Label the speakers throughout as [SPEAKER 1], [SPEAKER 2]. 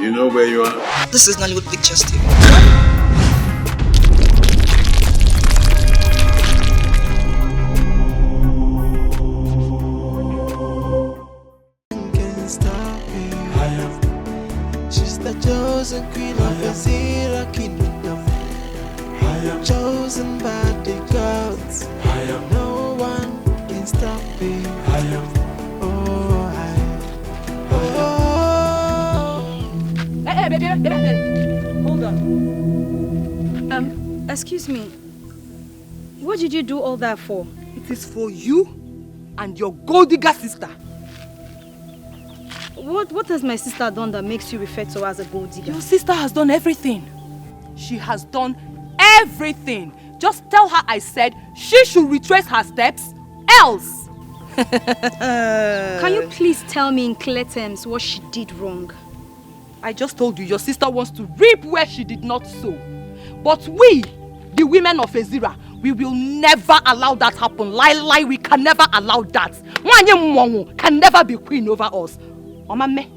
[SPEAKER 1] You know where you are?
[SPEAKER 2] This is Nollywoodpicturestv.
[SPEAKER 3] She's the chosen queen of Ezira kingdom. I am chosen by the gods. I am no one can stop me. I am.
[SPEAKER 4] Hey, baby. Hold on.
[SPEAKER 5] Excuse me. What did you do all that for?
[SPEAKER 4] It is for you and your gold digger sister.
[SPEAKER 5] What has my sister done that makes you refer to her as a gold digger?
[SPEAKER 4] Your sister has done everything. She has done everything. Just tell her I said she should retrace her steps, else.
[SPEAKER 5] Can you please tell me in clear terms what she did wrong?
[SPEAKER 4] I just told you your sister wants to reap where she did not sow. But we, the women of Ezira, we will never allow that happen. Lie, we can never allow that. Mwanye can never be queen over us.
[SPEAKER 5] Okay,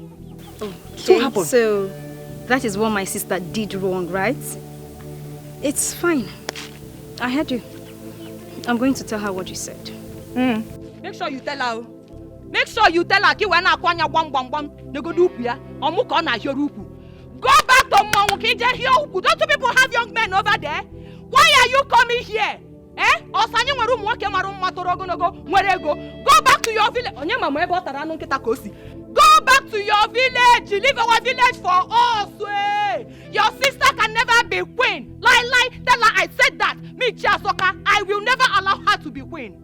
[SPEAKER 5] so that is what my sister did wrong, right? It's fine. I heard you. I'm going to tell her what you said.
[SPEAKER 4] Make sure you tell her. Make sure you tell her go back to Okija. Don't you people have young men over there? Why are you coming here? Go back to your village. Go back to your village. Leave our village for us. Your sister can never be queen. Lie. Tell her I said that. Me, Chiasoka, I will never allow her to be queen.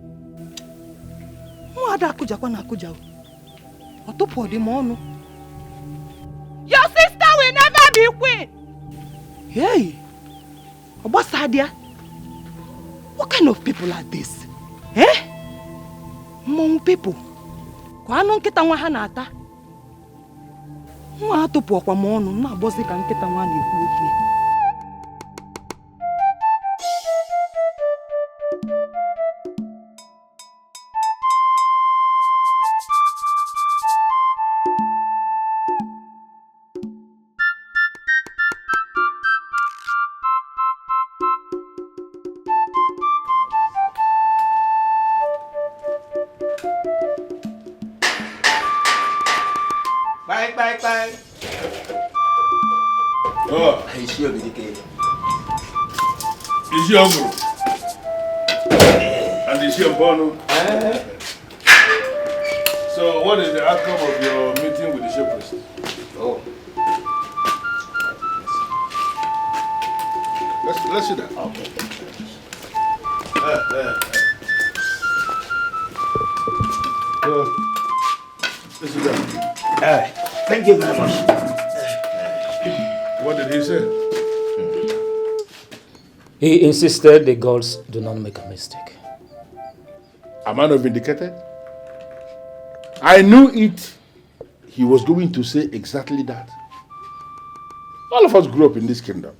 [SPEAKER 4] Your sister will never be queen. Hey, what's that? What kind of people are this? Mong people. Kwano nkita nwa ha na-ata. Nwa atụpụ ọkwa m ọnụ na-agbọzi ka nkịta nwa na-ekwu okwu.
[SPEAKER 1] Bye. Oh, is she your uncle? And is she your bono? So, what is the outcome of your meeting with the shepherd? Oh. Let's sit down. Okay. Let's sit down.
[SPEAKER 6] Thank you very much.
[SPEAKER 1] What did he say?
[SPEAKER 7] He insisted the gods do not make a mistake.
[SPEAKER 1] Am I not vindicated? I knew it. He was going to say exactly that. All of us grew up in this kingdom.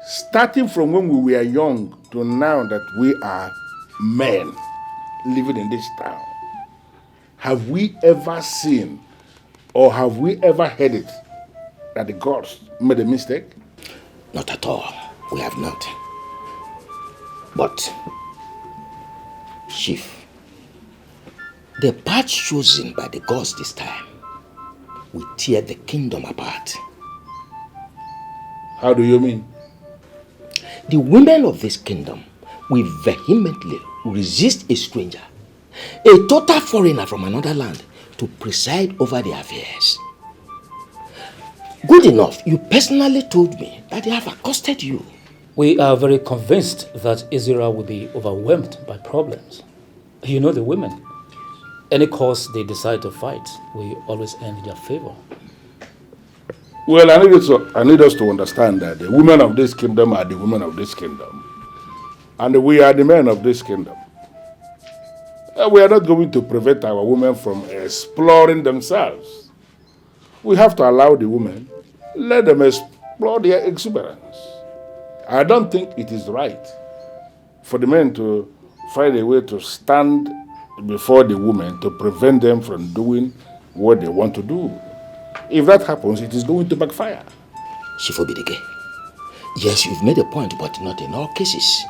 [SPEAKER 1] Starting from when we were young to now that we are men living in this town. Have we ever seen or have we ever heard it that the gods made a mistake?
[SPEAKER 6] Not at all. We have not. But, Chief, the path chosen by the gods this time will tear the kingdom apart.
[SPEAKER 1] How do you mean?
[SPEAKER 6] The women of this kingdom will vehemently resist a stranger, a total foreigner from another land, to preside over their affairs. Good enough, you personally told me that they have accosted you.
[SPEAKER 7] We are very convinced that Ezira will be overwhelmed by problems. You know the women. Any cause they decide to fight will always end in their favor.
[SPEAKER 1] Well, I need us to understand that the women of this kingdom are the women of this kingdom. And we are the men of this kingdom. We are not going to prevent our women from exploring themselves. We have to allow the women, let them explore their exuberance. I don't think it is right for the men to find a way to stand before the women to prevent them from doing what they want to do. If that happens, it is going to backfire.
[SPEAKER 6] Shifobidike, yes, you've made a point, but not in all cases.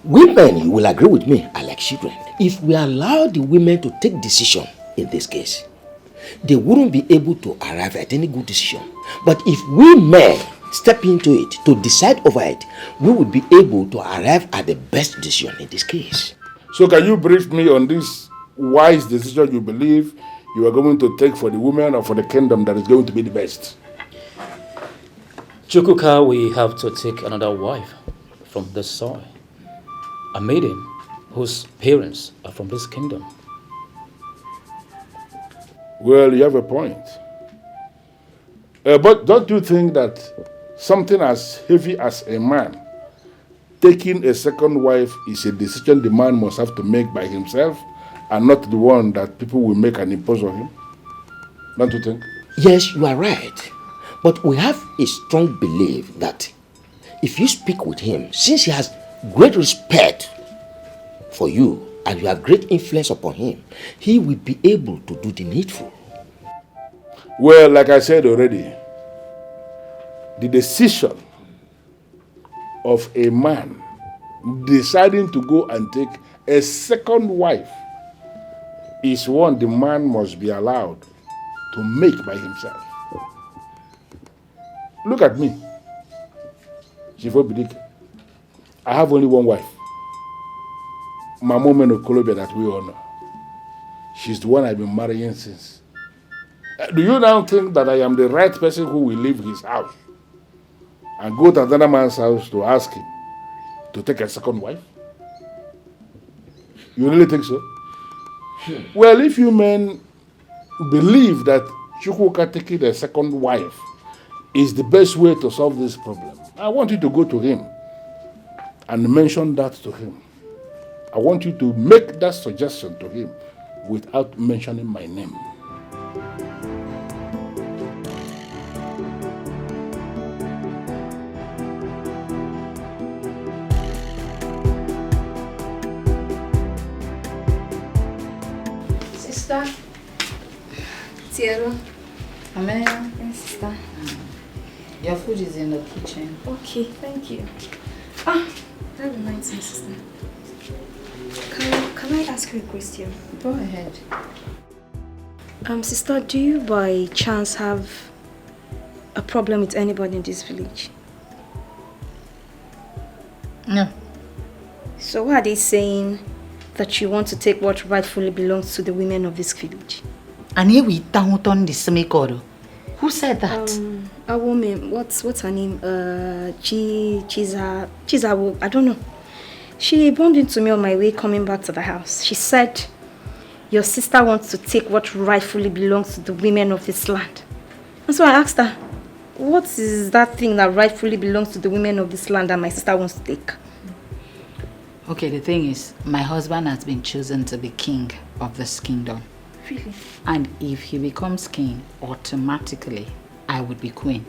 [SPEAKER 6] Women, you will agree with me, are like children. If we allow the women to take decision in this case, they wouldn't be able to arrive at any good decision. But if we men step into it to decide over it, we would be able to arrive at the best decision in this case.
[SPEAKER 1] So can you brief me on this wise decision you believe you are going to take for the women or for the kingdom that is going to be the best?
[SPEAKER 7] Chukwuka, we have to take another wife from this soil. A maiden whose parents are from this kingdom.
[SPEAKER 1] Well, you have a point. But don't you think that something as heavy as a man taking a second wife is a decision the man must have to make by himself and not the one that people will make and impose on him? Don't you think?
[SPEAKER 6] Yes, you are right. But we have a strong belief that if you speak with him, since he has great respect for you and you have great influence upon him, he will be able to do the needful.
[SPEAKER 1] Well, like I said already, the decision of a man deciding to go and take a second wife is one the man must be allowed to make by himself. Look at me. I have only one wife. My mom in Colombia that we honor. She's the one I've been marrying since. Do you now think that I am the right person who will leave his house and go to another man's house to ask him to take a second wife? You really think so? Well, if you men believe that chukwuka taking a second wife is the best way to solve this problem, I want you to go to him and mention that to him. I want you to make that suggestion to him without mentioning my name.
[SPEAKER 5] Sister. Tiero.
[SPEAKER 2] Amaka.
[SPEAKER 5] Yes, sister.
[SPEAKER 2] Your food is in the kitchen.
[SPEAKER 5] Okay, thank you. That reminds me, sister. Can I ask you a question?
[SPEAKER 2] Go ahead.
[SPEAKER 5] Sister, do you by chance have a problem with anybody in this village?
[SPEAKER 2] No.
[SPEAKER 5] So why are they saying that you want to take what rightfully belongs to the women of this village?
[SPEAKER 2] And here we down on the semicoro. Who said that?
[SPEAKER 5] A woman, what's her name? Chizawo, I don't know. She bumped into me on my way coming back to the house. She said, your sister wants to take what rightfully belongs to the women of this land. And so I asked her, what is that thing that rightfully belongs to the women of this land that my sister wants to take?
[SPEAKER 2] Okay, the thing is, my husband has been chosen to be king of this kingdom.
[SPEAKER 5] Really?
[SPEAKER 2] And if he becomes king, automatically, I would be queen.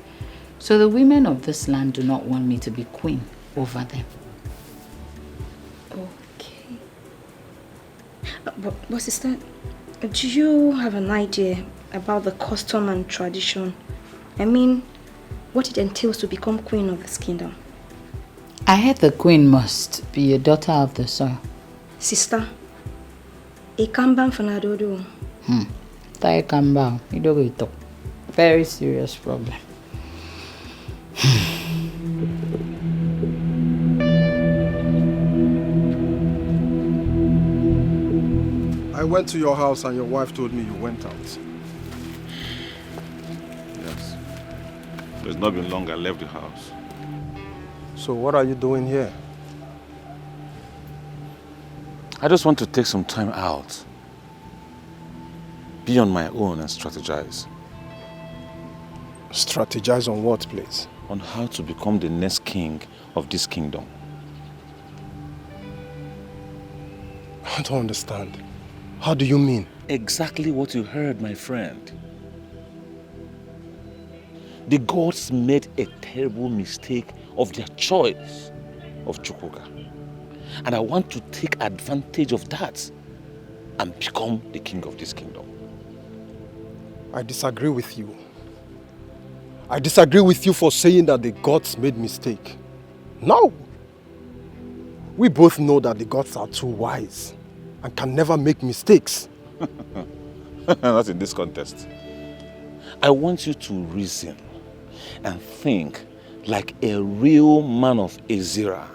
[SPEAKER 2] So the women of this land do not want me to be queen over them.
[SPEAKER 5] Okay. But sister, do you have an idea about the custom and tradition? I mean, what it entails to become queen of this kingdom?
[SPEAKER 2] I heard the queen must be a daughter of the soil.
[SPEAKER 5] Sister, a kamban fanadodo.
[SPEAKER 2] Tai kamba, you don't get talk. Very serious problem.
[SPEAKER 8] I went to your house and your wife told me you went out.
[SPEAKER 9] Yes. It's not been long I left the house.
[SPEAKER 8] So what are you doing here?
[SPEAKER 9] I just want to take some time out. Be on my own and strategize.
[SPEAKER 8] Strategize on what, please?
[SPEAKER 9] On how to become the next king of this kingdom.
[SPEAKER 8] I don't understand. How do you mean?
[SPEAKER 9] Exactly what you heard, my friend. The gods made a terrible mistake of their choice of chukwuka. And I want to take advantage of that and become the king of this kingdom.
[SPEAKER 8] I disagree with you. I disagree with you for saying that the gods made mistake. No. We both know that the gods are too wise and can never make mistakes.
[SPEAKER 9] Not in this context. I want you to reason and think like a real man of Ezira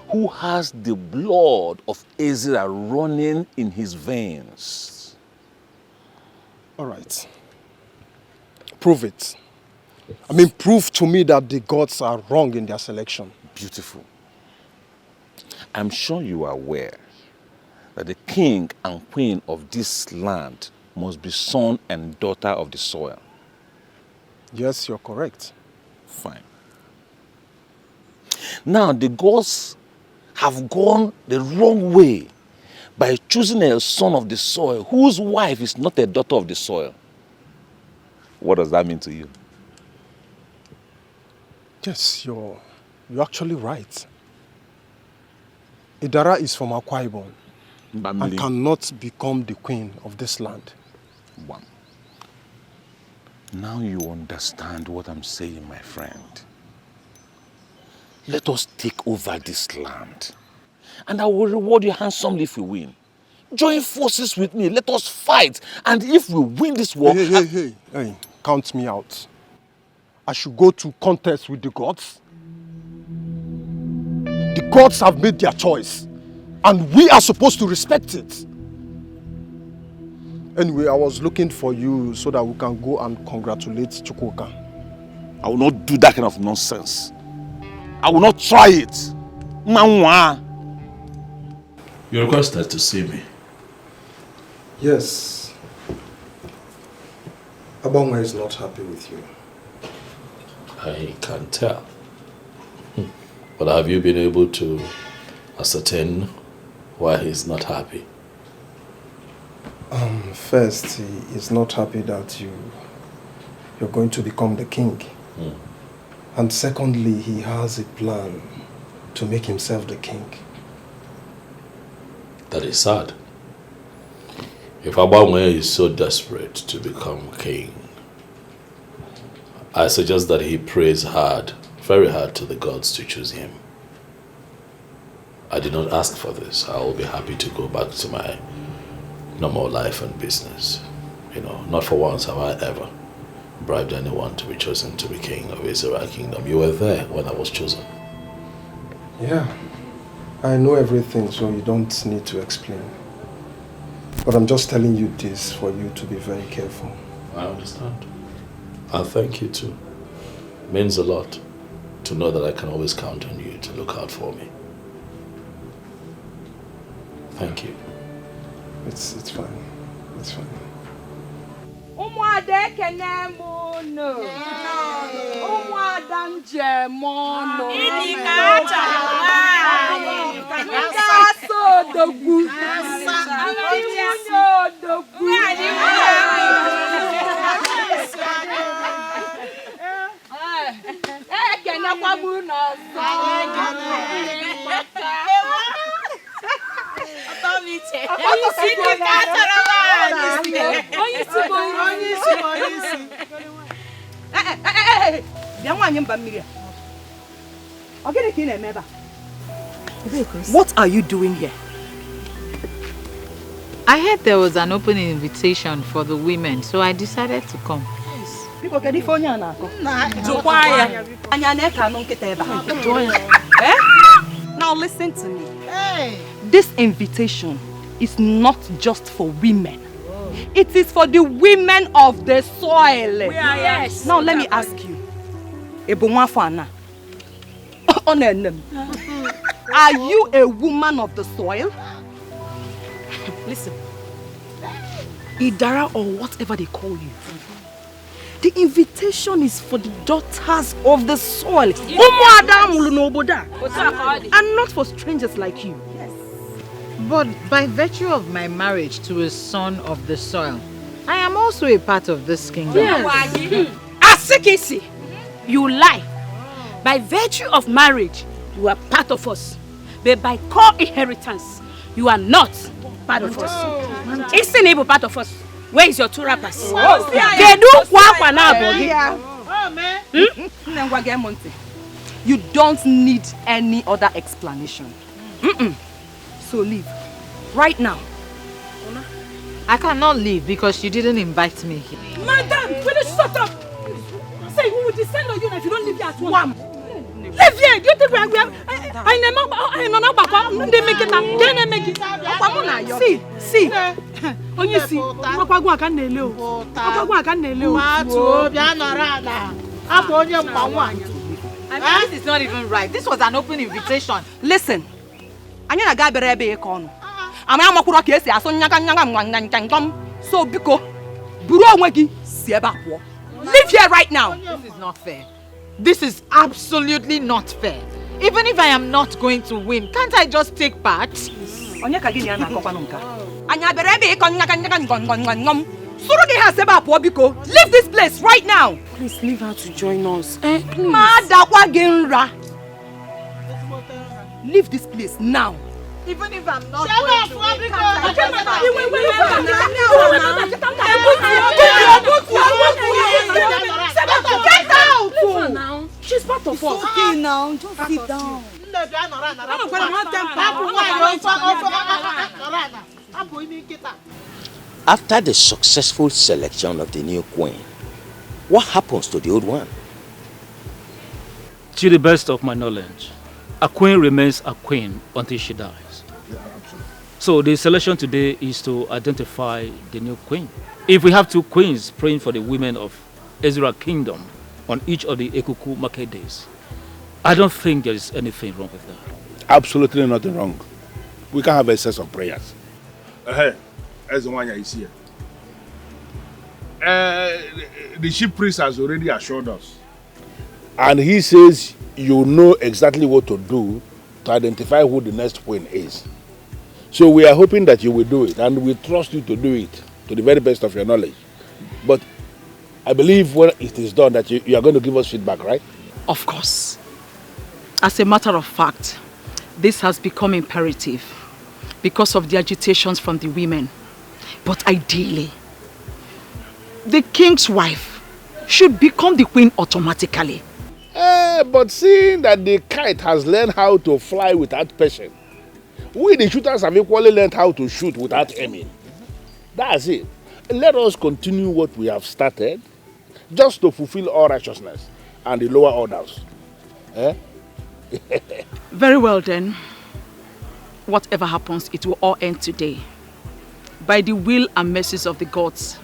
[SPEAKER 9] who has the blood of Ezira running in his veins.
[SPEAKER 8] All right. Prove it. I mean, prove to me that the gods are wrong in their selection.
[SPEAKER 9] Beautiful. I'm sure you are aware that the king and queen of this land must be son and daughter of the soil.
[SPEAKER 8] Yes, you're correct.
[SPEAKER 9] Fine. Now, the gods have gone the wrong way by choosing a son of the soil whose wife is not a daughter of the soil. What does that mean to you?
[SPEAKER 8] Yes, you're actually right. Idara is from Akwa Ibom and cannot become the queen of this land.
[SPEAKER 9] One. Now you understand what I'm saying, my friend. Let us take over this land, and I will reward you handsomely if we win. Join forces with me. Let us fight, and if we win this war...
[SPEAKER 8] Hey, count me out. I should go to contest with the gods. The gods have made their choice, and we are supposed to respect it. Anyway, I was looking for you so that we can go and congratulate Chukwuka.
[SPEAKER 9] I will not do that kind of nonsense. I will not try it. Manwa.
[SPEAKER 10] You requested to see me.
[SPEAKER 8] Yes. Abongwe is not happy with you.
[SPEAKER 10] I can tell. But have you been able to ascertain why he's not happy?
[SPEAKER 8] First, he is not happy that you're going to become the king. And secondly, he has a plan to make himself the king.
[SPEAKER 10] That is sad. If Abongwe is so desperate to become king, I suggest that he prays hard, very hard to the gods to choose him. I did not ask for this. I will be happy to go back to my normal life and business. You know, not for once have I ever bribed anyone to be chosen to be king of Ezira kingdom. You were there when I was chosen.
[SPEAKER 8] Yeah, I know everything, so you don't need to explain. But I'm just telling you this for you to be very careful.
[SPEAKER 10] I understand. And thank you too. It means a lot to know that I can always count on you to look out for me. Thank you.
[SPEAKER 8] It's fine. It's fine.
[SPEAKER 4] Umwade kenemono. Umwada njemono. Idikacha. Ndaso dogu. Imunyo dogu. Kena kwa muno. What are you doing here?
[SPEAKER 2] I heard there was an open invitation for the women, so I decided to come.
[SPEAKER 4] Now listen to me. This invitation is not just for women. It is for the women of the soil.
[SPEAKER 11] Yes.
[SPEAKER 4] Now let me ask you. Are you a woman of the soil? Listen. Idara or whatever they call you. The invitation is for the daughters of the soil. And not for strangers like you.
[SPEAKER 2] But by virtue of my marriage to a son of the soil, I am also a part of this kingdom.
[SPEAKER 11] Yes. Asekisi, you lie. By virtue of marriage, you are part of us. But by core inheritance, you are not part of us. Esin is part of us. Where is your two rappers? Kedu kwa na abogi.
[SPEAKER 4] You don't need any other explanation. So leave. Right now.
[SPEAKER 2] I cannot leave because you didn't invite me here.
[SPEAKER 11] Madam, will you shut up? Say, we will descend on you if you don't leave here at once. Leave here. Do you think we are? I see. Oh, you see.
[SPEAKER 2] I mean, this is not even right. This was an open invitation.
[SPEAKER 4] Listen. Anya ga berebe e kono. Ama amakuro ka esi aso nyaga so biko buru onwe gi si ebe akwo. Leave here right now.
[SPEAKER 2] This is not fair. This is absolutely not fair. Even if I am not going to win, can't I just take part?
[SPEAKER 4] Onya ka gini ana akokwa nka. Anya berebe e kono nyaga ngom. Suru gi ha se ebe akwo biko. Leave this place right now.
[SPEAKER 11] Please leave her to join us. Please.
[SPEAKER 4] Ma dakwa genra. Leave this place now.
[SPEAKER 2] Even if I'm not going to win,
[SPEAKER 11] get out! Leave her now. She's part of us.
[SPEAKER 4] Okay now, just sit down.
[SPEAKER 6] After the successful selection of the new queen, what happens to the old one?
[SPEAKER 7] To the best of my knowledge, a queen remains a queen until she dies. So the selection today is to identify the new queen. If we have two queens praying for the women of Ezira kingdom on each of the Ekuku market days, I don't think there is anything wrong with that.
[SPEAKER 1] Absolutely nothing wrong. We can have a set of prayers. Hey, as the one is here. The chief priest has already assured us. And he says you know exactly what to do to identify who the next queen is. So we are hoping that you will do it, and we trust you to do it to the very best of your knowledge. But I believe when it is done that you are going to give us feedback, right?
[SPEAKER 12] Of course. As a matter of fact, this has become imperative because of the agitations from the women. But ideally, the king's wife should become the queen automatically.
[SPEAKER 1] But seeing that the kite has learned how to fly without patience, we the shooters have equally learned how to shoot without aiming. That's it. Let us continue what we have started, just to fulfill all righteousness and the lower orders.
[SPEAKER 12] Very well then. Whatever happens, it will all end today. By the will and mercies of the gods,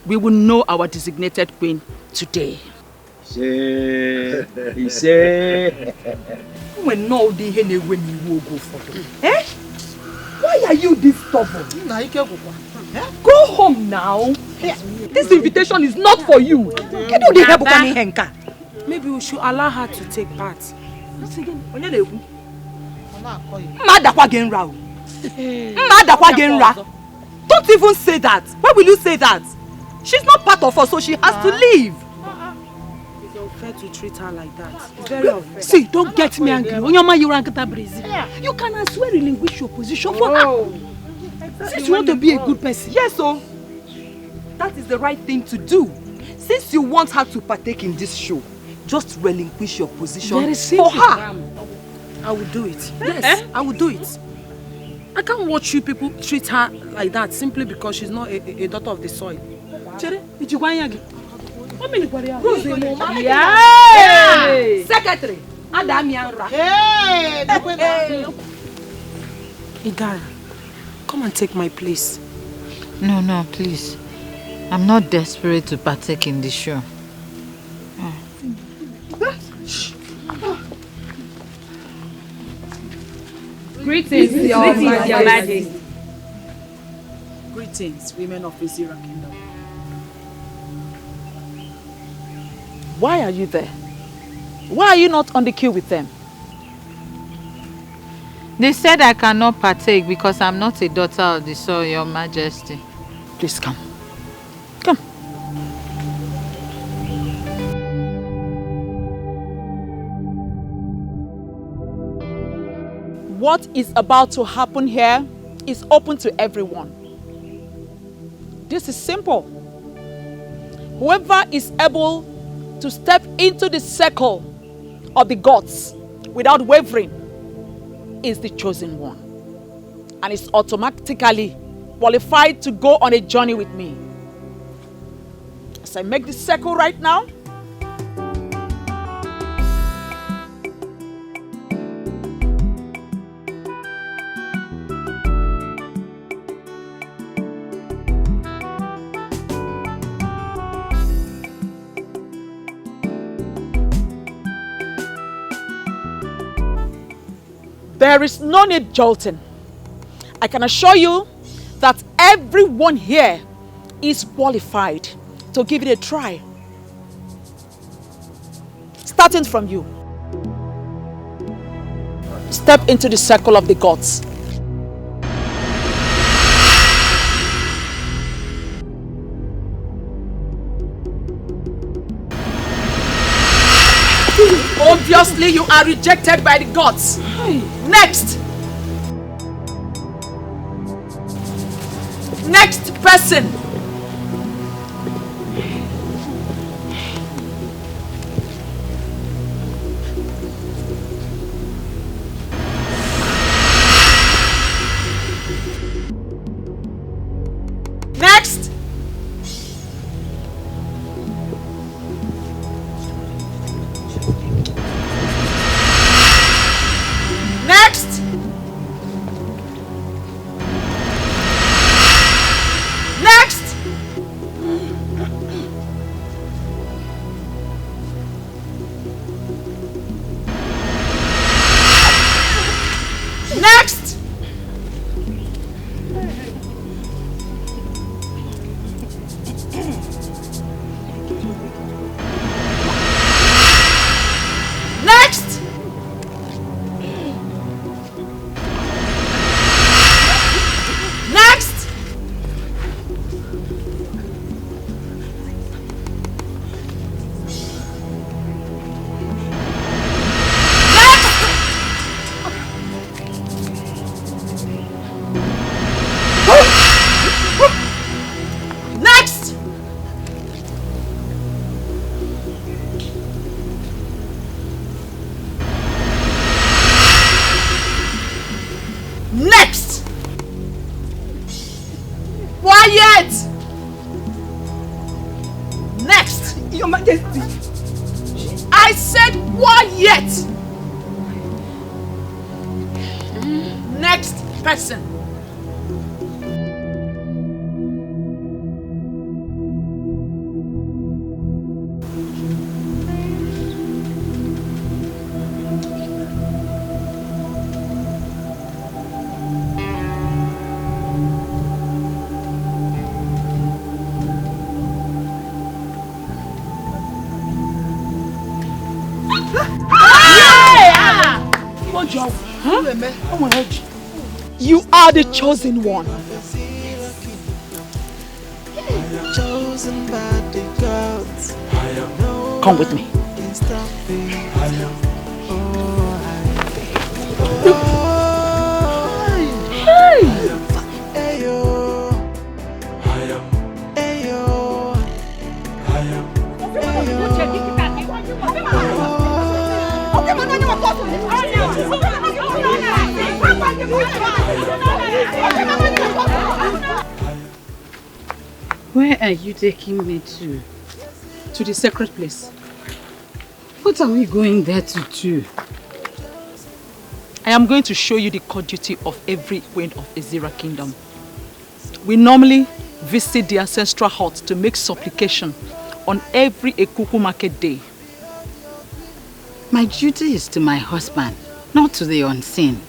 [SPEAKER 12] we will know our designated queen today.
[SPEAKER 4] When no the hene when you will go for them. Why are you this stubborn? Go home now. This invitation is not for you.
[SPEAKER 11] Maybe we should allow her to take part.
[SPEAKER 4] Don't even say that. Why will you say that? She's not part of us, so she has to leave.
[SPEAKER 11] It's unfair to treat her like that. It's very unfair.
[SPEAKER 12] See, don't get me angry. You can as well relinquish your position for her. Since you want to be a good person.
[SPEAKER 4] Yes, so that is the right thing to do. Since you want her to partake in this show, just relinquish your position for her.
[SPEAKER 11] I will do it. Yes, I will do it. I can't watch you people treat her like that simply because she's not a daughter of the soil.
[SPEAKER 4] Yeah. Secretary.
[SPEAKER 11] Idara, come and take my place.
[SPEAKER 2] No, please. I'm not desperate to partake in the show.
[SPEAKER 11] Greetings, Your Majesty.
[SPEAKER 12] Greetings, women of Ezira kingdom.
[SPEAKER 13] Why are you there? Why are you not on the queue with them?
[SPEAKER 2] They said I cannot partake because I'm not a daughter of the soil, Your Majesty.
[SPEAKER 13] Please come. Come. What is about to happen here is open to everyone. This is simple. Whoever is able to step into the circle of the gods without wavering is the chosen one. And is automatically qualified to go on a journey with me. As I make this circle right now, there is no need jolting. I can assure you that everyone here is qualified to give it a try. Starting from you. Step into the circle of the gods. Obviously, you are rejected by the gods. Next! Next person! Next! Next! Next! Next! Next! Next! Next! Next! Quiet! Next!
[SPEAKER 11] Your Majesty.
[SPEAKER 13] I said quiet! Next person. You are the chosen one.
[SPEAKER 3] Chosen by the gods.
[SPEAKER 13] Come with me.
[SPEAKER 2] Where are you taking me to?
[SPEAKER 13] To the sacred place.
[SPEAKER 2] What are we going there to do?
[SPEAKER 13] I am going to show you the court duty of every queen of Ezira kingdom. We normally visit the ancestral hut to make supplication on every Ekuku market day.
[SPEAKER 2] My duty is to my husband, not to the unseen.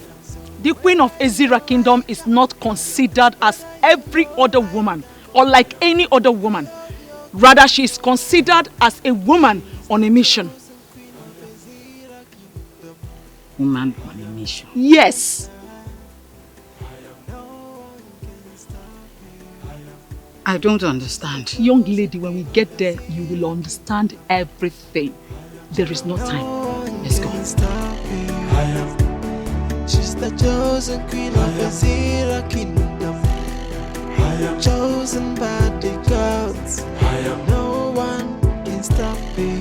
[SPEAKER 13] The queen of Ezira kingdom is not considered as every other woman or like any other woman. Rather, she is considered as a woman on a mission.
[SPEAKER 2] Woman on a mission?
[SPEAKER 13] Yes.
[SPEAKER 2] I don't understand.
[SPEAKER 13] Young lady, when we get there, you will understand everything. There is no time. Let's go.
[SPEAKER 3] She's the chosen queen of Ezira kingdom. chosen by the gods. No one can stop me.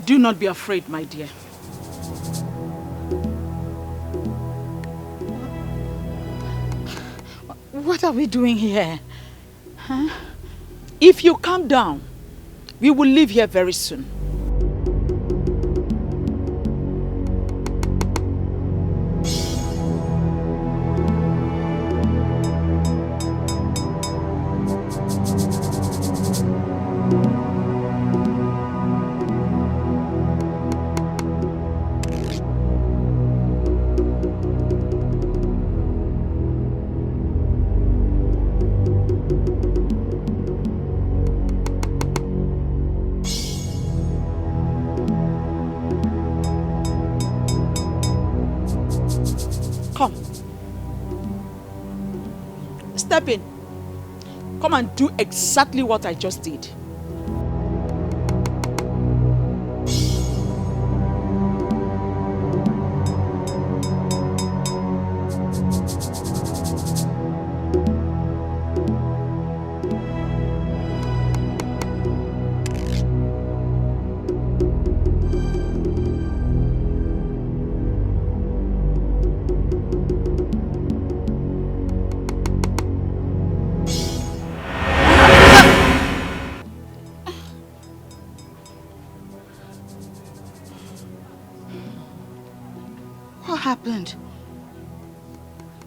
[SPEAKER 12] Do not be afraid, my dear. What are we doing here? Huh? If you calm down, we will leave here very soon. Step in. Come and do exactly what I just did.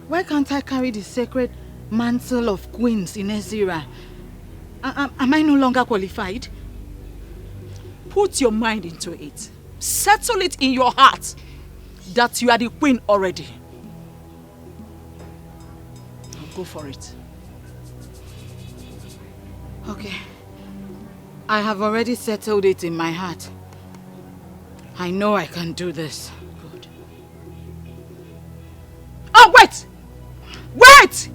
[SPEAKER 12] Why can't I carry the sacred mantle of queens in Ezira? Am I no longer qualified? Put your mind into it. Settle it in your heart that you are the queen already. Now go for it. Okay. I have already settled it in my heart. I know I can do this. Good. Oh, wait! Wait!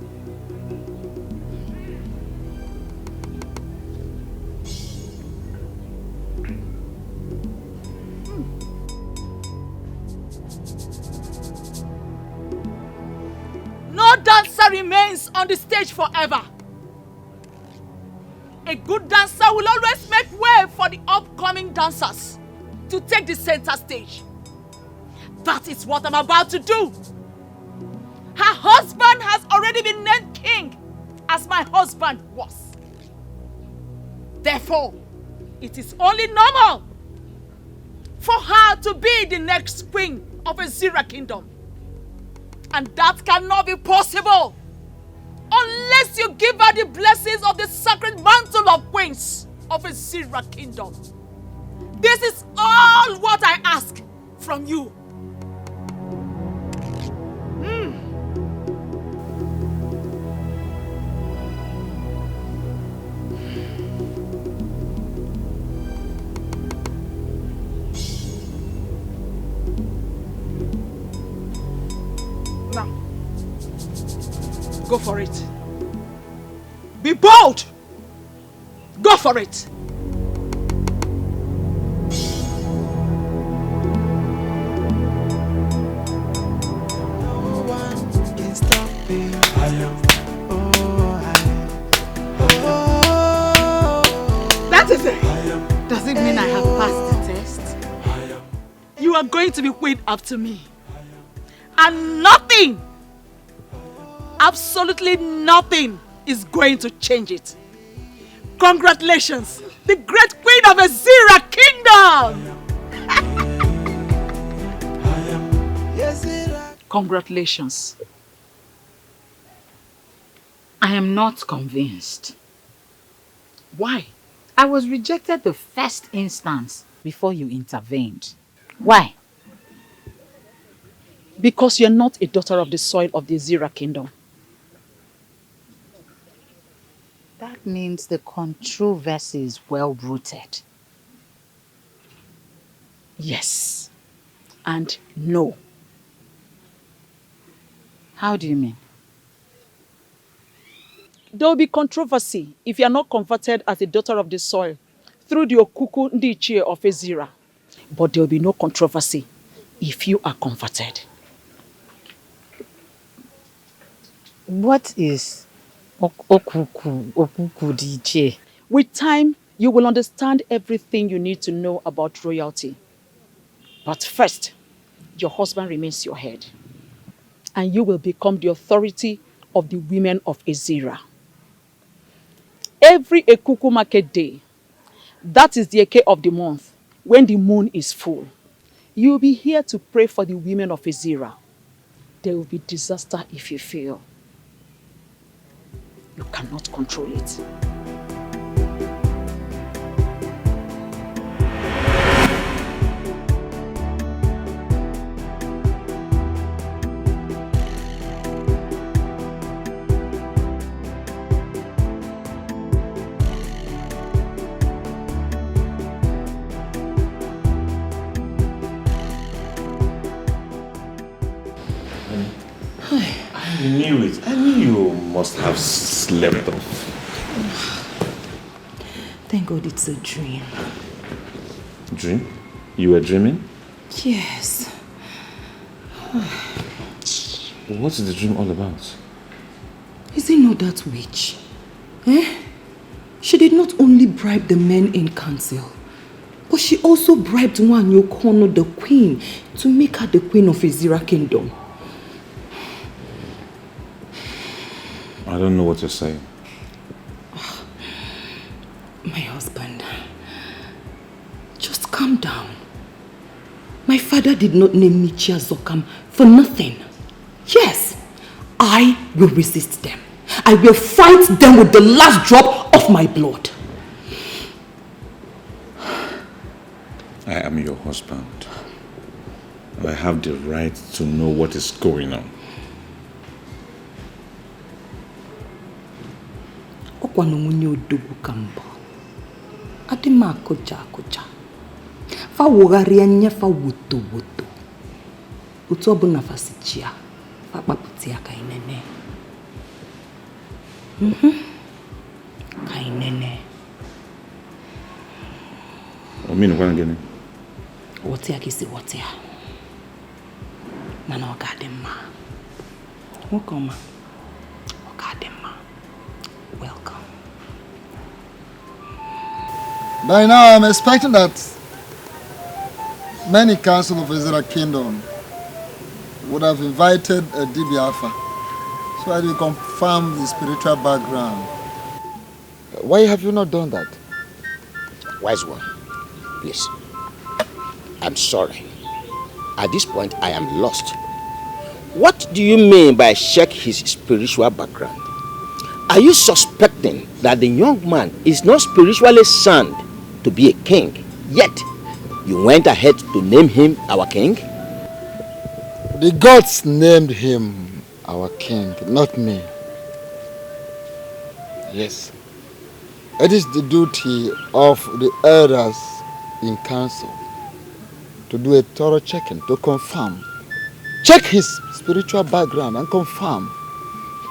[SPEAKER 12] No dancer remains on the stage forever. A good dancer will always make way for the upcoming dancers to take the center stage. That is what I'm about to do. Her husband has already been named king, as my husband was. Therefore, it is only normal for her to be the next queen of Ezira kingdom. And that cannot be possible unless you give her the blessings of the sacred mantle of queens of Ezira kingdom. This is all what I ask from you. Now, go for it. Be bold. Go for it. That is it. Does it mean I have passed the test? You are going to be queen after me. And nothing, absolutely nothing, is going to change it. Congratulations, the great queen of Ezira kingdom! Congratulations.
[SPEAKER 2] I am not convinced.
[SPEAKER 12] Why?
[SPEAKER 2] I was rejected the first instance before you intervened. Why?
[SPEAKER 12] Because you're not a daughter of the soil of the Ezira kingdom.
[SPEAKER 2] That means the controversy is well rooted.
[SPEAKER 13] Yes. And no.
[SPEAKER 2] How do you mean?
[SPEAKER 13] There will be controversy if you are not converted as a daughter of the soil through the Okuku of Ezira. But there will be no controversy if you are converted.
[SPEAKER 2] What is Okuku-J?
[SPEAKER 13] With time, you will understand everything you need to know about royalty. But first, your husband remains your head. And you will become the authority of the women of Ezira. Every Ekuku market day, that is the Eke of the month, when the moon is full, you will be here to pray for the women of Ezira. There will be disaster if you fail. You cannot control it.
[SPEAKER 9] I knew it. I knew you must have slept off.
[SPEAKER 14] Thank God it's a dream.
[SPEAKER 9] Dream? You were dreaming?
[SPEAKER 14] Yes.
[SPEAKER 9] What is the dream all about?
[SPEAKER 14] Is it not that witch? Eh? She did not only bribe the men in council, but she also bribed Onwuka, the queen, to make her the queen of Ezira kingdom.
[SPEAKER 9] I don't know what you're saying.
[SPEAKER 14] My husband, just calm down. My father did not name me Chiazokam for nothing. Yes, I will resist them. I will fight them with the last drop of my blood.
[SPEAKER 9] I am your husband. I have the right to know what is going on.
[SPEAKER 14] Adima koja. Fa wogaria nya fa woto. Utu obuna fasichia. Fa paputia kainene. Kainene.
[SPEAKER 9] Ominu kwa ngene.
[SPEAKER 14] Wotia kisi wotia. Mana ogadema. Welcome. Ogadema. Welcome.
[SPEAKER 15] By now, I'm expecting that many council of Ezira Kingdom would have invited a DB Alpha so that you confirm the spiritual background.
[SPEAKER 6] Why have you not done that? Wise one, please. I'm sorry. At this point, I am lost. What do you mean by check his spiritual background? Are you suspecting that the young man is not spiritually sound to be a king, yet you went ahead to name him our king?
[SPEAKER 15] The gods named him our king, not me. Yes. It is the duty of the elders in council to do a thorough checking, to confirm. Check his spiritual background and confirm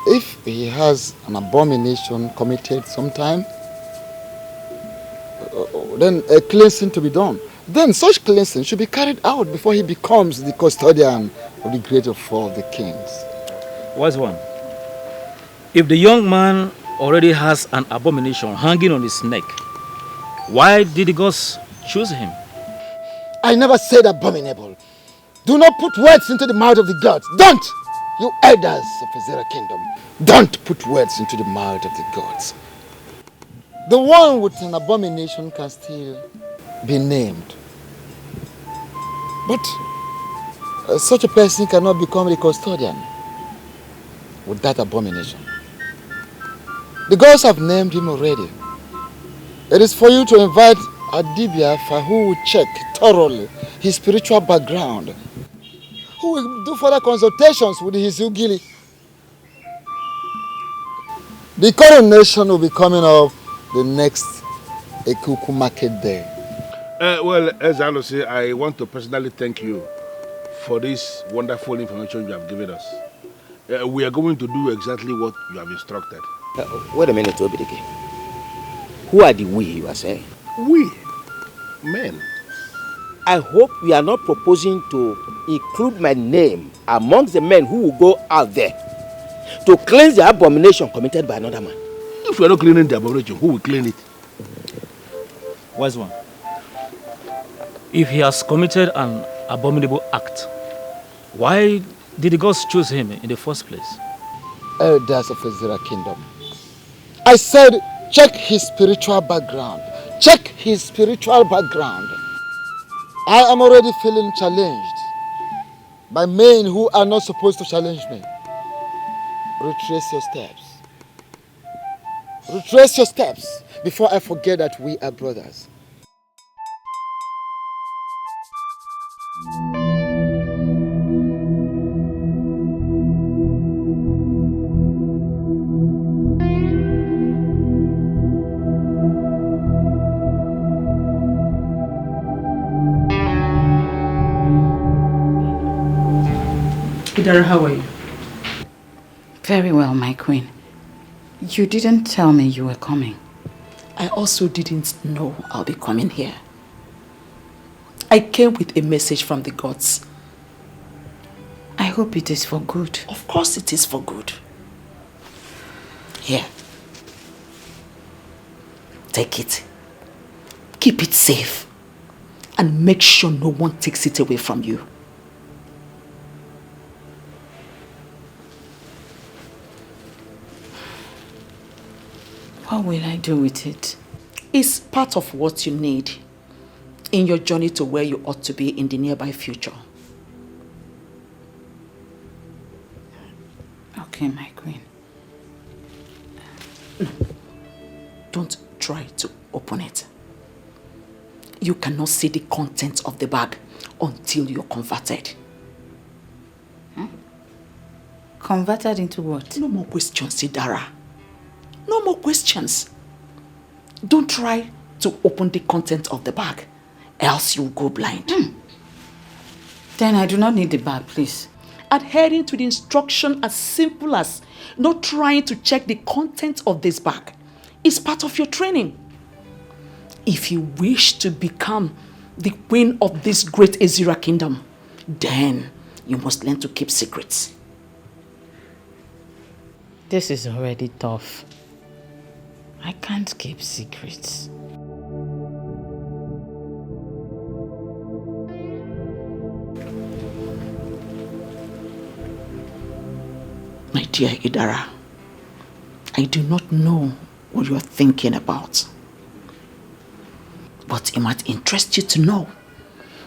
[SPEAKER 15] if he has an abomination committed sometime. Then a cleansing to be done. Then such cleansing should be carried out before he becomes the custodian of the great of all the kings.
[SPEAKER 7] Wise one. If the young man already has an abomination hanging on his neck, why did the gods choose him?
[SPEAKER 15] I never said abominable. Do not put words into the mouth of the gods. Don't! You elders of Ezira Kingdom, don't put words into the mouth of the gods. The one with an abomination can still be named. But such a person cannot become the custodian with that abomination. The gods have named him already. It is for you to invite a Dibiafa who will check thoroughly his spiritual background, who will do further consultations with his Ugili. The coronation will be coming up the next Ekuku market day.
[SPEAKER 1] Well, as I say, I want to personally thank you for this wonderful information you have given us. We are going to do exactly what you have instructed.
[SPEAKER 6] Wait a minute, Obidike. Who are the we you are saying?
[SPEAKER 1] We? Men.
[SPEAKER 6] I hope you are not proposing to include my name amongst the men who will go out there to cleanse the abomination committed by another man.
[SPEAKER 1] If we are not cleaning the abomination, who will clean it?
[SPEAKER 7] Wise one. If he has committed an abominable act, why did the gods choose him in the first place?
[SPEAKER 15] Elders of Ezira Kingdom, I said check his spiritual background. Check his spiritual background. I am already feeling challenged by men who are not supposed to challenge me. Retrace your steps. Retrace your steps before I forget that we are brothers.
[SPEAKER 12] Idara, how are you?
[SPEAKER 2] Very well, my queen. You didn't tell me you were coming.
[SPEAKER 12] I also didn't know I'll be coming here. I came with a message from the gods.
[SPEAKER 2] I hope it is for good.
[SPEAKER 12] Of course it is for good. Here. Take it. Keep it safe. And make sure no one takes it away from you.
[SPEAKER 2] What will I do with it?
[SPEAKER 12] It's part of what you need in your journey to where you ought to be in the nearby future.
[SPEAKER 2] Okay, my queen.
[SPEAKER 12] No. Don't try to open it. You cannot see the contents of the bag until you're converted.
[SPEAKER 2] Huh? Converted into what?
[SPEAKER 12] No more questions, Idara. No more questions. Don't try to open the content of the bag, else you'll go blind.
[SPEAKER 2] Then I do not need the bag, please.
[SPEAKER 12] Adhering to the instruction as simple as not trying to check the content of this bag is part of your training. If you wish to become the queen of this great Ezira kingdom, then you must learn to keep secrets.
[SPEAKER 2] This is already tough. I can't keep secrets.
[SPEAKER 12] My dear Idara, I do not know what you are thinking about. But it might interest you to know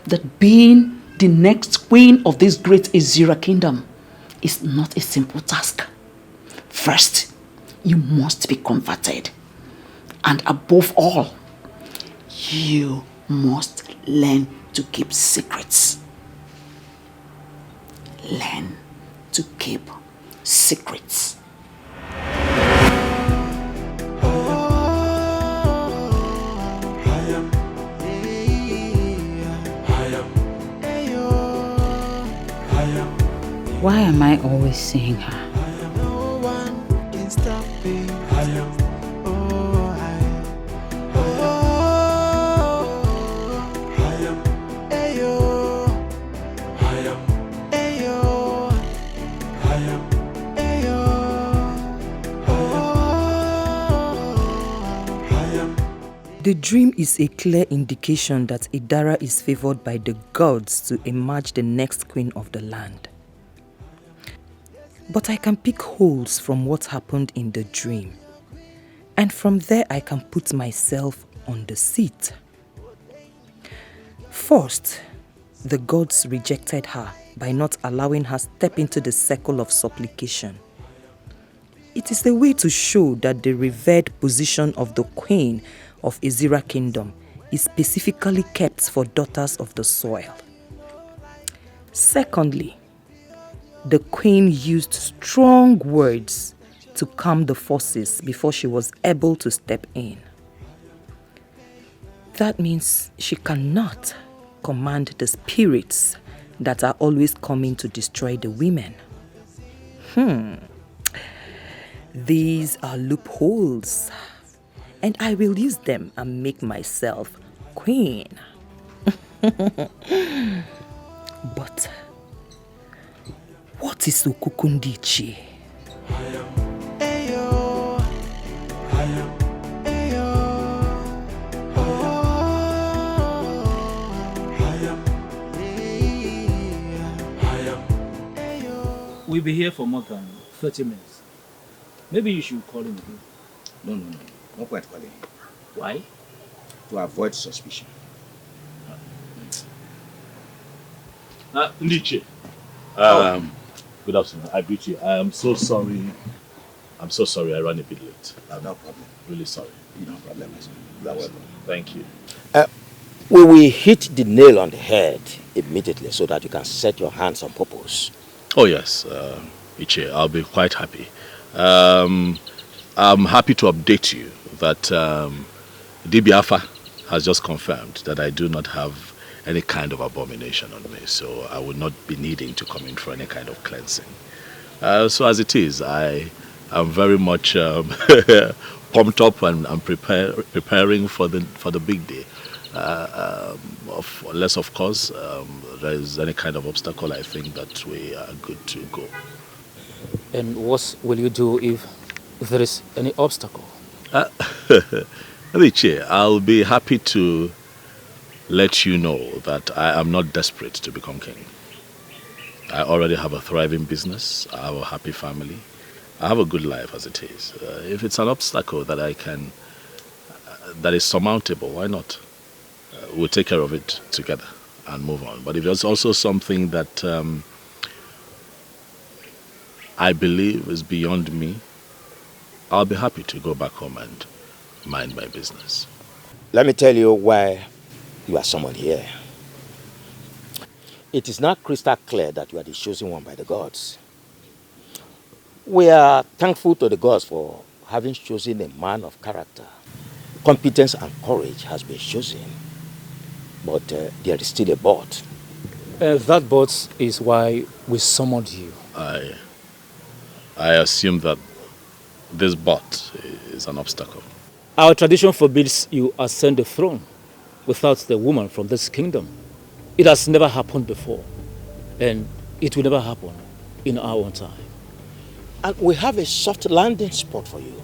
[SPEAKER 12] that being the next queen of this great Ezira kingdom is not a simple task. First, you must be converted. And above all, you must learn to keep secrets. Learn to keep secrets.
[SPEAKER 2] Why am I always seeing her?
[SPEAKER 3] No one can stop me.
[SPEAKER 14] The dream is a clear indication that Idara is favored by the gods to emerge the next queen of the land. But I can pick holes from what happened in the dream. And from there I can put myself on the seat. First, the gods rejected her by not allowing her step into the circle of supplication. It is a way to show that the revered position of the queen of Ezira kingdom is specifically kept for daughters of the soil. Secondly, the queen used strong words to calm the forces before she was able to step in. That means she cannot command the spirits that are always coming to destroy the women. These are loopholes, and I will use them and make myself queen. But what is Ukukundichi?
[SPEAKER 7] We'll be here for more than 30 minutes. Maybe you should call him again.
[SPEAKER 6] No. Not quite calling him.
[SPEAKER 7] Why?
[SPEAKER 6] To avoid suspicion.
[SPEAKER 10] Ndiche. Good afternoon. I greet you. I am so sorry. I'm so sorry I ran a bit late.
[SPEAKER 6] No problem.
[SPEAKER 10] Really sorry.
[SPEAKER 6] No problem. You are welcome.
[SPEAKER 10] Thank you.
[SPEAKER 6] We will hit the nail on the head immediately so that you can set your hands on purpose.
[SPEAKER 10] Oh yes, Iche, I'll be quite happy. I'm happy to update you that DBAFA has just confirmed that I do not have any kind of abomination on me, so I will not be needing to come in for any kind of cleansing. So as it is, I am very much pumped up and I'm preparing for the big day. Unless, of course, there is any kind of obstacle, I think that we are good to go.
[SPEAKER 7] And what will you do if there is any obstacle?
[SPEAKER 10] I'll be happy to let you know that I am not desperate to become king. I already have a thriving business. I have a happy family. I have a good life as it is. If it's an obstacle that that is surmountable, why not? We'll take care of it together and move on. But if there's also something that I believe is beyond me, I'll be happy to go back home and mind my business.
[SPEAKER 6] Let me tell you why you are summoned here. It is not crystal clear that you are the chosen one by the gods. We are thankful to the gods for having chosen a man of character. Competence and courage has been chosen, but there is still a but.
[SPEAKER 7] That but is why we summoned you.
[SPEAKER 10] I assume that this but is an obstacle.
[SPEAKER 7] Our tradition forbids you ascend the throne without the woman from this kingdom. It has never happened before, and it will never happen in our own time.
[SPEAKER 6] And we have a soft landing spot for you.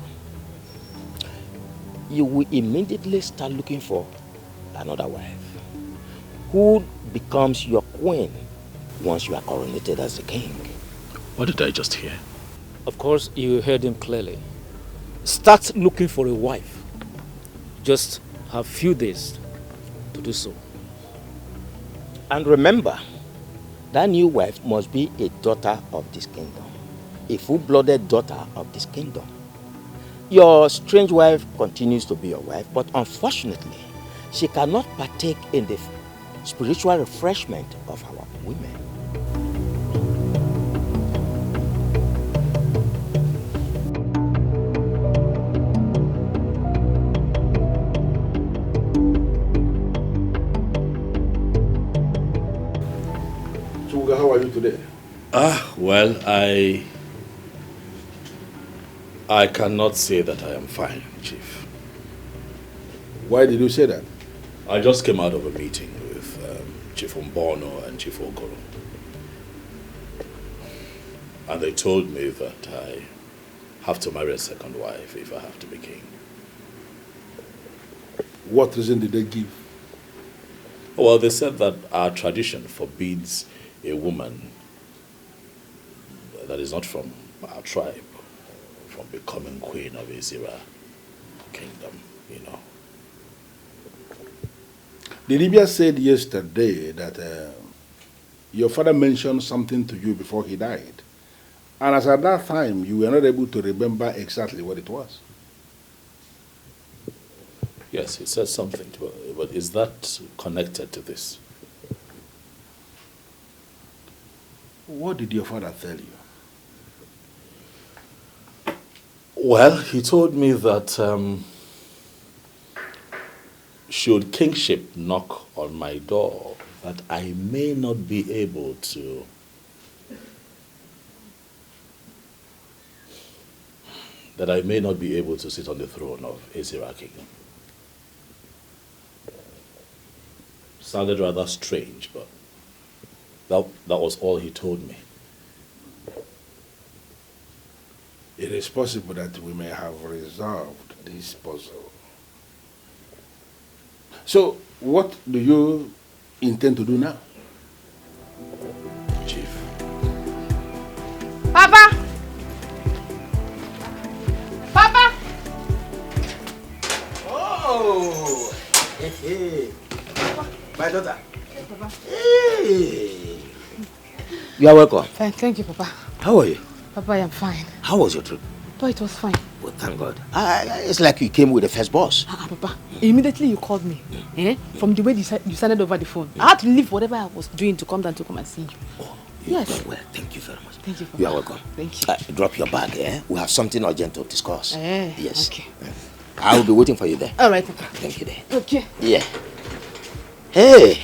[SPEAKER 6] You will immediately start looking for another wife who becomes your queen once you are coronated as the king.
[SPEAKER 10] What did I just hear?
[SPEAKER 7] Of course, you heard him clearly. Start looking for a wife. Just have few days to do so.
[SPEAKER 6] And remember, that new wife must be a daughter of this kingdom, a full-blooded daughter of this kingdom. Your strange wife continues to be your wife, but unfortunately, she cannot partake in the spiritual refreshment of our women.
[SPEAKER 1] Chukwuka, how are you today?
[SPEAKER 10] Well, I cannot say that I am fine, Chief.
[SPEAKER 1] Why did you say that?
[SPEAKER 10] I just came out of a meeting with Chief Mbono and Chief Okoro. And they told me that I have to marry a second wife if I have to be king.
[SPEAKER 1] What reason did they give?
[SPEAKER 10] Well, they said that our tradition forbids a woman that is not from our tribe from becoming queen of Ezira kingdom, you know.
[SPEAKER 1] The Libya said yesterday that your father mentioned something to you before he died. And as at that time, you were not able to remember exactly what it was.
[SPEAKER 10] Yes, he said something to her, but is that connected to this?
[SPEAKER 1] What did your father tell you?
[SPEAKER 10] Well, he told me that should kingship knock on my door, that I may not be able to sit on the throne of Ezira kingdom. Sounded rather strange, but that was all he told me.
[SPEAKER 1] It is possible that we may have resolved this puzzle. So, what do you intend to do now?
[SPEAKER 10] Chief.
[SPEAKER 13] Papa! Papa!
[SPEAKER 6] Oh! Hey. My daughter.
[SPEAKER 13] Hey, Papa.
[SPEAKER 6] Hey! You are welcome.
[SPEAKER 13] Fine, thank you, Papa.
[SPEAKER 6] How are you?
[SPEAKER 13] Papa, I am fine.
[SPEAKER 6] How was your trip?
[SPEAKER 13] Papa, it was fine.
[SPEAKER 6] Well, thank God. It's like you came with the first boss.
[SPEAKER 13] Papa, immediately you called me. From the way you sounded over the phone. I had to leave whatever I was doing to come down to come and see you.
[SPEAKER 6] Oh,
[SPEAKER 13] yes.
[SPEAKER 6] Well, thank you very much.
[SPEAKER 13] Thank you, Papa.
[SPEAKER 6] You are welcome.
[SPEAKER 13] Thank you.
[SPEAKER 6] Drop your bag, eh? We have something urgent to discuss. Yes.
[SPEAKER 13] Okay.
[SPEAKER 6] I will be waiting for you there.
[SPEAKER 13] All right, Papa.
[SPEAKER 6] Thank you there.
[SPEAKER 13] Okay.
[SPEAKER 6] Yeah. Hey!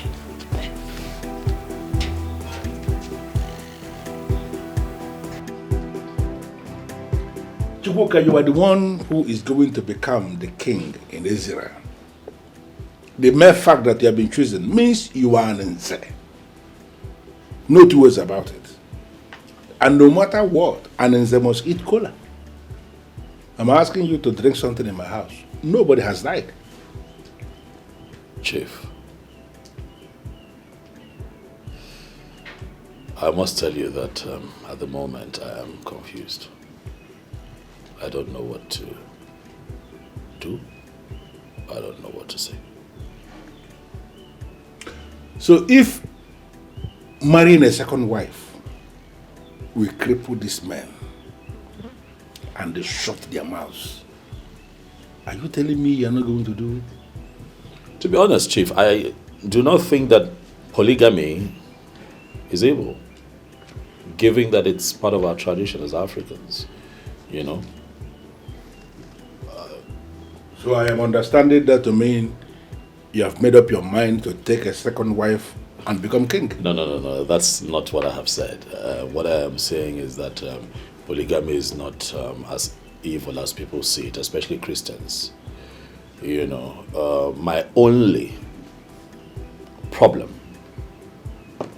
[SPEAKER 1] Chukwuka, you are the one who is going to become the king in Ezira. The mere fact that you have been chosen means you are an Nze. No two ways about it. And no matter what, an Nze must eat cola. I'm asking you to drink something in my house. Nobody has died.
[SPEAKER 10] Chief, I must tell you that at the moment I am confused. I don't know what to do. I don't know what to say.
[SPEAKER 1] So if marrying a second wife will cripple these men and they shut their mouths, are you telling me you're not going to do it?
[SPEAKER 10] To be honest, Chief, I do not think that polygamy is able, given that it's part of our tradition as Africans, you know.
[SPEAKER 1] So I am understanding that to mean you have made up your mind to take a second wife and become king.
[SPEAKER 10] No. That's not what I have said. What I am saying is that polygamy is not as evil as people see it, especially Christians. You know, my only problem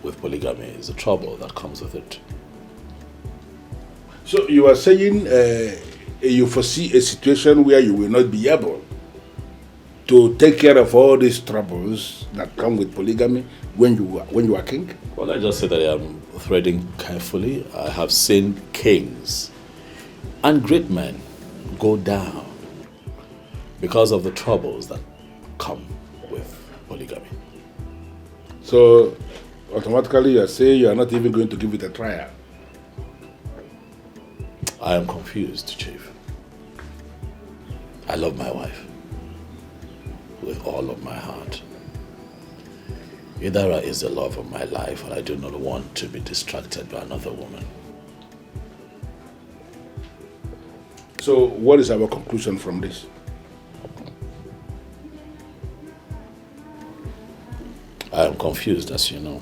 [SPEAKER 10] with polygamy is the trouble that comes with it.
[SPEAKER 1] So you are saying you foresee a situation where you will not be able to take care of all these troubles that come with polygamy when you are king?
[SPEAKER 10] Well, I just say that I am threading carefully. I have seen kings and great men go down because of the troubles that come with polygamy.
[SPEAKER 1] So automatically you are saying you are not even going to give it a trial?
[SPEAKER 10] I am confused, Chief. I love my wife with all of my heart. Idara is the love of my life, and I do not want to be distracted by another woman.
[SPEAKER 1] So what is our conclusion from this?
[SPEAKER 10] I am confused, as you know.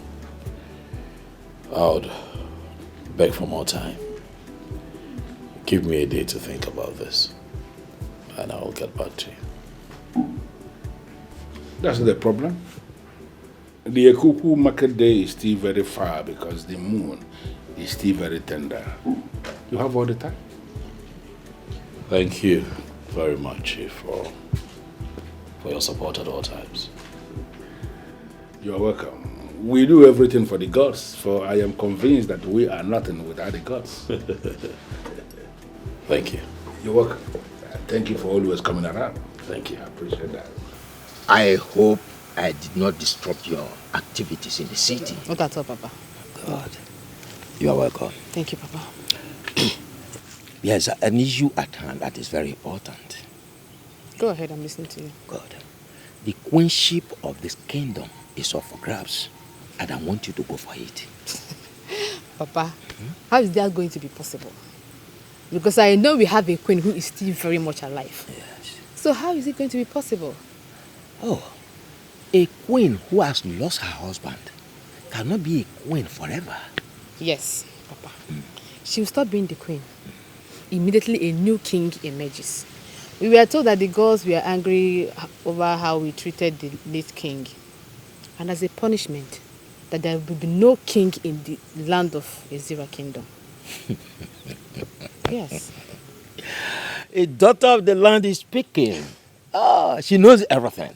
[SPEAKER 10] I would beg for more time. Give me a day to think about this, and I will get back to you.
[SPEAKER 1] That's the problem. The Ekuku market day is still very far because the moon is still very tender. You have all the time.
[SPEAKER 10] Thank you very much, Chief, for your support at all times.
[SPEAKER 1] You're welcome. We do everything for the gods, for I am convinced that we are nothing without the gods.
[SPEAKER 10] Thank you.
[SPEAKER 1] You're welcome. Thank you for always coming around.
[SPEAKER 10] Thank you.
[SPEAKER 1] I appreciate that.
[SPEAKER 6] I hope I did not disrupt your activities in the city.
[SPEAKER 13] Not at all, Papa.
[SPEAKER 6] God. You are welcome.
[SPEAKER 13] Thank you, Papa.
[SPEAKER 6] Yes, an issue at hand that is very important.
[SPEAKER 13] Go ahead, I'm listening to you.
[SPEAKER 6] God. The queenship of this kingdom is up for grabs, and I want you to go for it.
[SPEAKER 13] Papa, how is that going to be possible?
[SPEAKER 16] Because I know we have a queen who is still very much alive.
[SPEAKER 6] Yes.
[SPEAKER 16] So how is it going to be possible?
[SPEAKER 6] Oh, a queen who has lost her husband cannot be a queen forever.
[SPEAKER 16] Yes, Papa. She will stop being the queen. Immediately a new king emerges. We were told that the gods were angry over how we treated the late king. And as a punishment, that there will be no king in the land of Ezira kingdom. Yes.
[SPEAKER 6] A daughter of the land is speaking. Oh, she knows everything.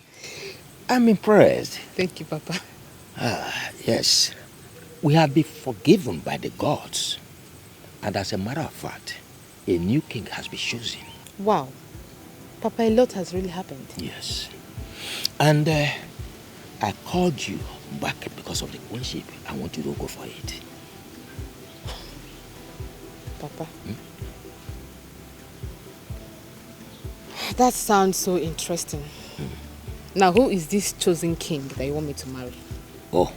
[SPEAKER 6] I'm impressed.
[SPEAKER 16] Thank you, Papa.
[SPEAKER 6] Yes. We have been forgiven by the gods. And as a matter of fact, a new king has been chosen.
[SPEAKER 16] Wow. Papa, a lot has really happened.
[SPEAKER 6] Yes. And I called you back because of the queenship. I want you to go for it.
[SPEAKER 16] Papa. That sounds so interesting. Now, who is this chosen king that you want me to marry?
[SPEAKER 6] Oh.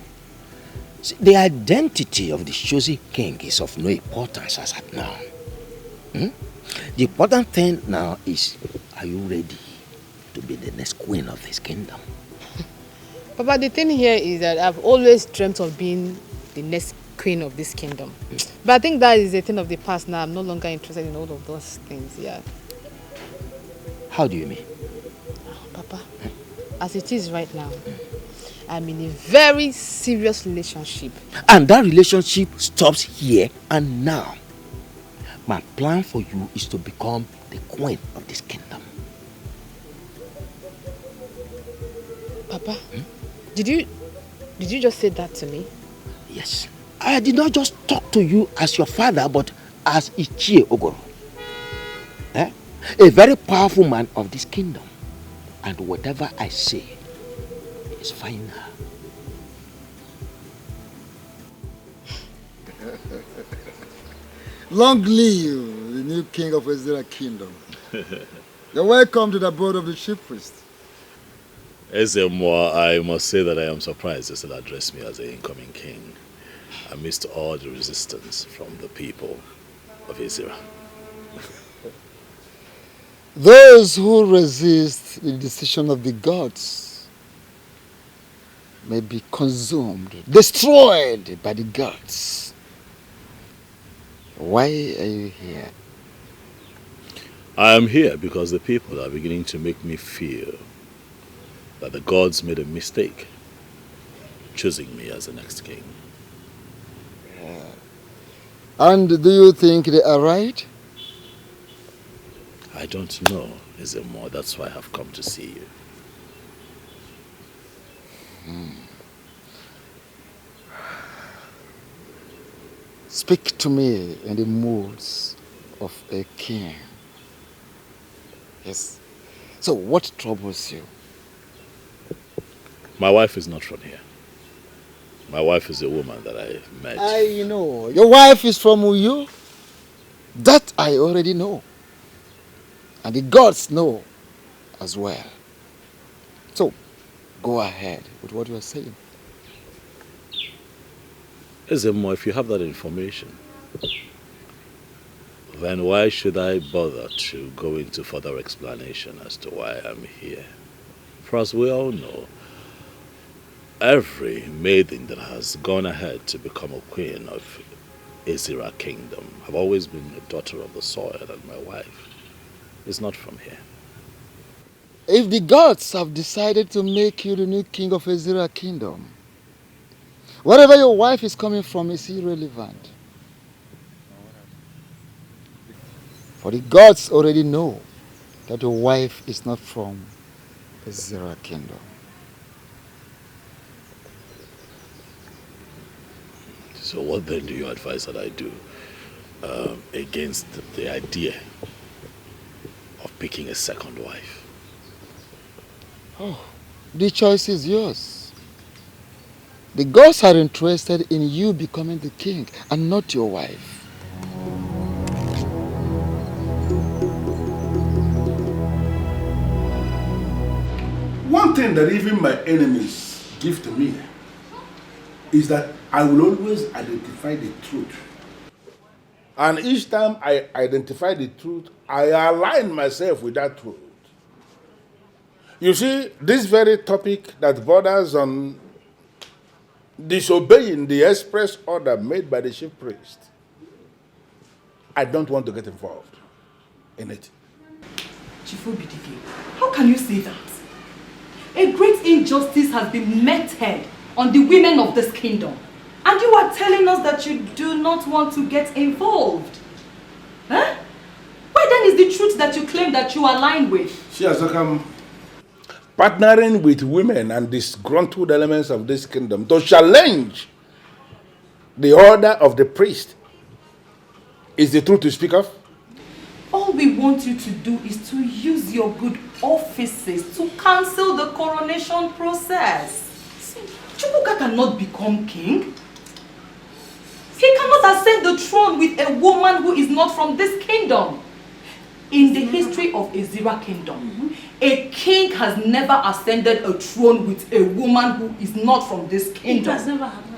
[SPEAKER 6] See, the identity of the chosen king is of no importance as at now. The important thing now is, are you ready to be the next queen of this kingdom?
[SPEAKER 16] Papa, the thing here is that I've always dreamt of being the next queen of this kingdom. But I think that is a thing of the past now. I'm no longer interested in all of those things, yeah.
[SPEAKER 6] How do you mean?
[SPEAKER 16] Papa, as it is right now, I'm in a very serious relationship.
[SPEAKER 6] And that relationship stops here and now. My plan for you is to become the queen of this kingdom.
[SPEAKER 16] Papa, did you just say that to me?
[SPEAKER 6] Yes. I did not just talk to you as your father, but as J.Ugezu. A very powerful man of this kingdom. And whatever I say is final.
[SPEAKER 15] Long live the new king of Ezira kingdom. You're welcome to the board of the chief priest.
[SPEAKER 10] Esin, I must say that I am surprised they still address me as the incoming king, amidst all the resistance from the people of Ezira.
[SPEAKER 15] Those who resist the decision of the gods may be consumed, destroyed by the gods. Why are you here?
[SPEAKER 10] I am here because the people are beginning to make me feel that the gods made a mistake choosing me as the next king.
[SPEAKER 15] And do you think they are right?
[SPEAKER 10] I don't know, Esin. That's why I have come to see you.
[SPEAKER 15] Speak to me in the moods of a king. Yes. So what troubles you?
[SPEAKER 10] My wife is not from here. My wife is a woman that I met.
[SPEAKER 15] I know. Your wife is from Uyo? That I already know. And the gods know as well. So, go ahead with what you are saying.
[SPEAKER 10] Esin, if you have that information, then why should I bother to go into further explanation as to why I'm here? For as we all know, every maiden that has gone ahead to become a queen of Ezira kingdom have always been a daughter of the soil, and my wife is not from here.
[SPEAKER 15] If the gods have decided to make you the new king of Ezira kingdom, wherever your wife is coming from is irrelevant. For the gods already know that your wife is not from Ezira kingdom.
[SPEAKER 10] So what then do you advise that I do against the idea of picking a second wife?
[SPEAKER 15] Oh, the choice is yours. The gods are interested in you becoming the king and not your wife.
[SPEAKER 1] One thing that even my enemies give to me is that I will always identify the truth And each time I identify the truth, I align myself with that truth. You see, this very topic that borders on disobeying the express order made by the chief priest, I don't want to get involved in it.
[SPEAKER 4] Chief Obidike, how can you say that? A great injustice has been meted on the women of this kingdom. And you are telling us that you do not want to get involved. Huh? Why then is the truth that you claim that you align with?
[SPEAKER 1] She has become partnering with women and disgruntled elements of this kingdom to challenge the order of the priest. Is the truth to speak of?
[SPEAKER 4] All we want you to do is to use your good offices to cancel the coronation process. See, Chukwuka cannot become king. He cannot ascend the throne with a woman who is not from this kingdom. In the history of Ezira kingdom, a king has never ascended a throne with a woman who is not from this kingdom.
[SPEAKER 11] It has never happened.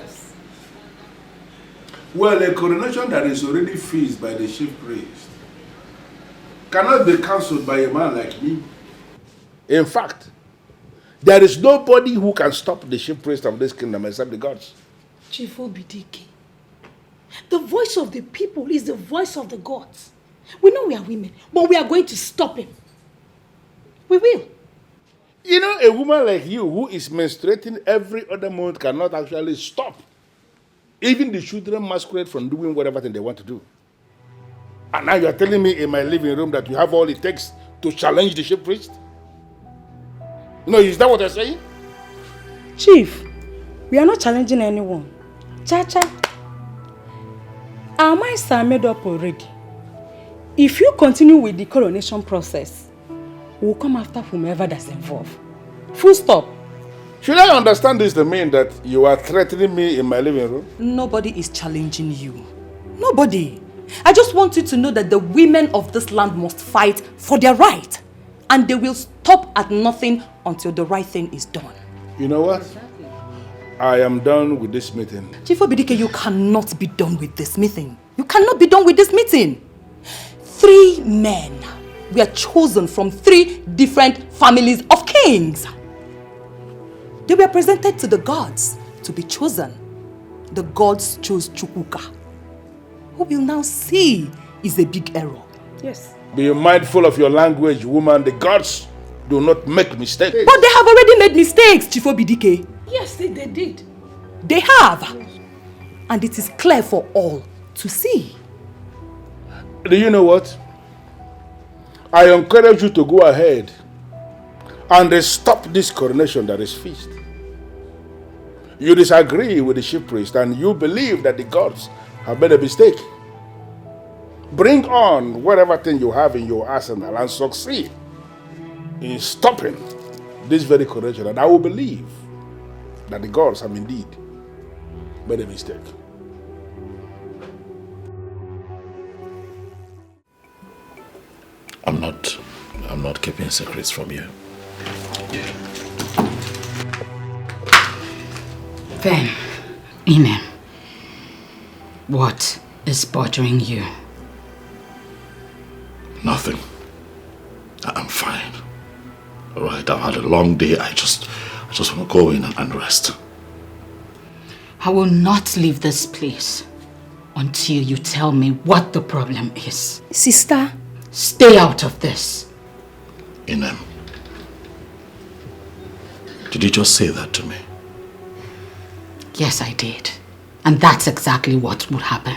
[SPEAKER 1] Well, a coronation that is already fixed by the chief priest cannot be cancelled by a man like me. In fact, there is nobody who can stop the chief priest of this kingdom except the gods.
[SPEAKER 11] Chief Obidike, the voice of the people is the voice of the gods. We know we are women, but we are going to stop him. We will.
[SPEAKER 1] You know, a woman like you who is menstruating every other month cannot actually stop even the children masquerade from doing whatever thing they want to do. And now you are telling me in my living room that you have all it takes to challenge the chief priest? No, is that what you're saying?
[SPEAKER 17] Chief, we are not challenging anyone. Cha-cha. Our minds are made up already. If you continue with the coronation process, we'll come after whomever that's involved. Full stop.
[SPEAKER 1] Should I understand this to mean that you are threatening me in my living room?
[SPEAKER 4] Nobody is challenging you. Nobody. I just want you to know that the women of this land must fight for their right. And they will stop at nothing until the right thing is done.
[SPEAKER 1] You know what? I am done with this meeting.
[SPEAKER 4] Chief Obidike, you cannot be done with this meeting. You cannot be done with this meeting. 3 men were chosen from 3 different families of kings. They were presented to the gods to be chosen. The gods chose Chukwuka, who will now see is a big error.
[SPEAKER 17] Yes.
[SPEAKER 1] Be mindful of your language, woman. The gods do not make mistakes.
[SPEAKER 4] But they have already made mistakes, Chief Obidike.
[SPEAKER 11] Yes, they did.
[SPEAKER 4] They have. And it is clear for all to see.
[SPEAKER 1] Do you know what? I encourage you to go ahead and stop this coronation that is fixed. You disagree with the chief priest and you believe that the gods have made a mistake. Bring on whatever thing you have in your arsenal and succeed in stopping this very coronation, and I will believe that the gods have indeed made a mistake.
[SPEAKER 10] I'm not keeping secrets from you.
[SPEAKER 2] Then, Inem, what is bothering you?
[SPEAKER 10] Nothing. I'm fine. All right, I've had a long day. I just want to go in and rest.
[SPEAKER 2] I will not leave this place until you tell me what the problem is.
[SPEAKER 17] Sister,
[SPEAKER 2] stay out of this.
[SPEAKER 10] Inem, did you just say that to me?
[SPEAKER 2] Yes, I did. And that's exactly what would happen.